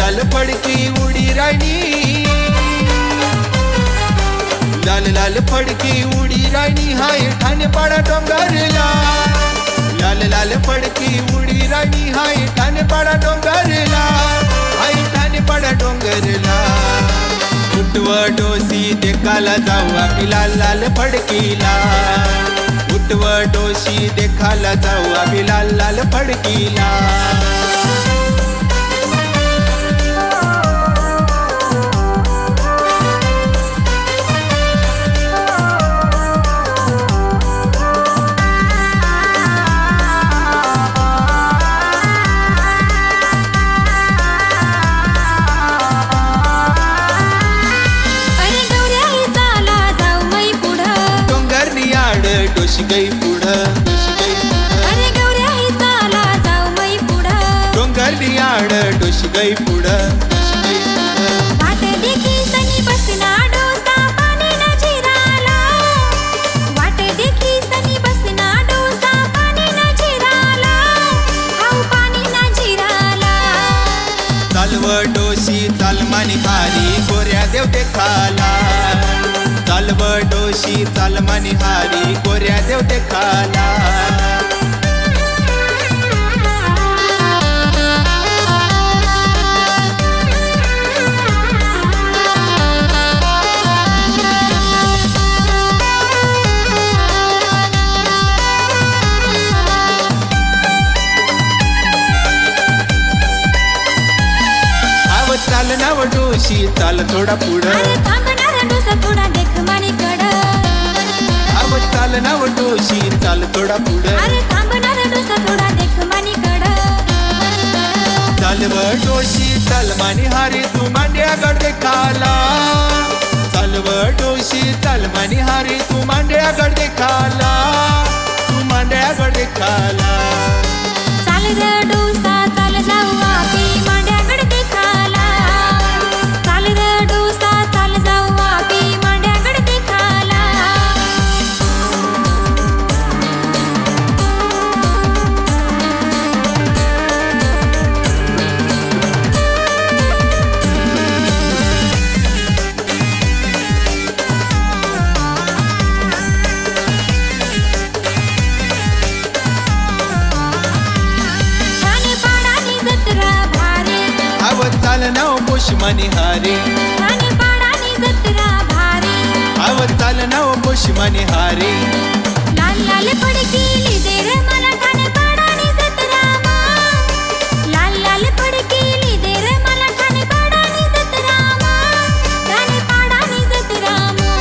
लाल फडकी उडी राणी, लाल लाल फडकी उडी राणी हाय ठाणेपाडा डोंगरला, लाल लाल फडकी उडी राणी हाय ठाणेपाडा डोंगरला, हाय ठाणेपाडा डोंगरला। उठव डोसी देखाला जाऊ आम्ही लाल लाल फडकीला, उठव डोसी देखाला जाऊ आम्ही लाल लाल फडकीला। डोशी गई पुढं, डोशी गई पुढं, अरे गौऱ्या ही चाला जाऊ मै पुढं, डोंगरनी आड डोशी गई पुढं, डोशी गई पुढं। वाट देखी सनी बसना डोसा पाणी न जिराला, वाट देखी सनी बसना डोसा पाणी न जिराला, हाऊ पाणी न जिराला। चालव डोशी चालमानी हारी गोऱ्या देव देखाला, चालव डोशी चालमानी हारी गोऱ्या देव देखाला। आव चाल नाव डोशी चाल थोडा पुढं, अरे थांबणारा डोसा थोडा देख माणीकडं, आव चाल नाव डोशी चाल थोडा पुढं, अरे थांबणारा डोसा थोडा देख माणीकडं। चालव डोशी चालमानी हारी तू मांड्यागड देखाला, चालव डोशी चालमानी हारी तू मांड्यागड देखाला, तू मांड्यागड देखाला। चाल र डोसा चाल जाऊ आपी मांड्यागड देखाला, चाल र डोसा चाल जाऊ आपी मांड्यागड देखाला। ठाणेपाडानी जत्रा भारी, आव चाल नाव पोषमानी हारी, ठाणेपाडानी जत्रा भारी, आव चाल नाव पोषमानी हारी। लाल लाल फडकी लिदे रे मला ठाणेपाडानी जत्रा मा, लाल लाल फडकी लिदे रे मला ठाणेपाडानी जत्रा मा, ठाणेपाडानी जत्रा मा।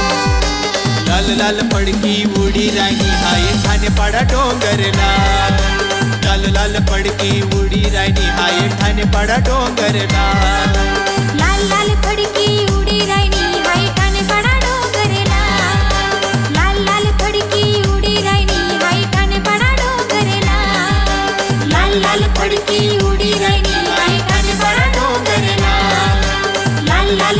लाल लाल फडकी उडी राणी हाय ठाणेपाडा डोंगरला, लाल लाल फडकी उडी राणी हाय ठाणेपाडा डोंगरला। लाल लाल फडकी उडी राणी हाय ठाणेपाडा डोंगरला, लाल लाल फडकी उडी राणी हाय ठाणेपाडा डोंगरला, लाल लाल फडकी उडी राणी हाय ठाणेपाडा डोंगरला, लाल लाल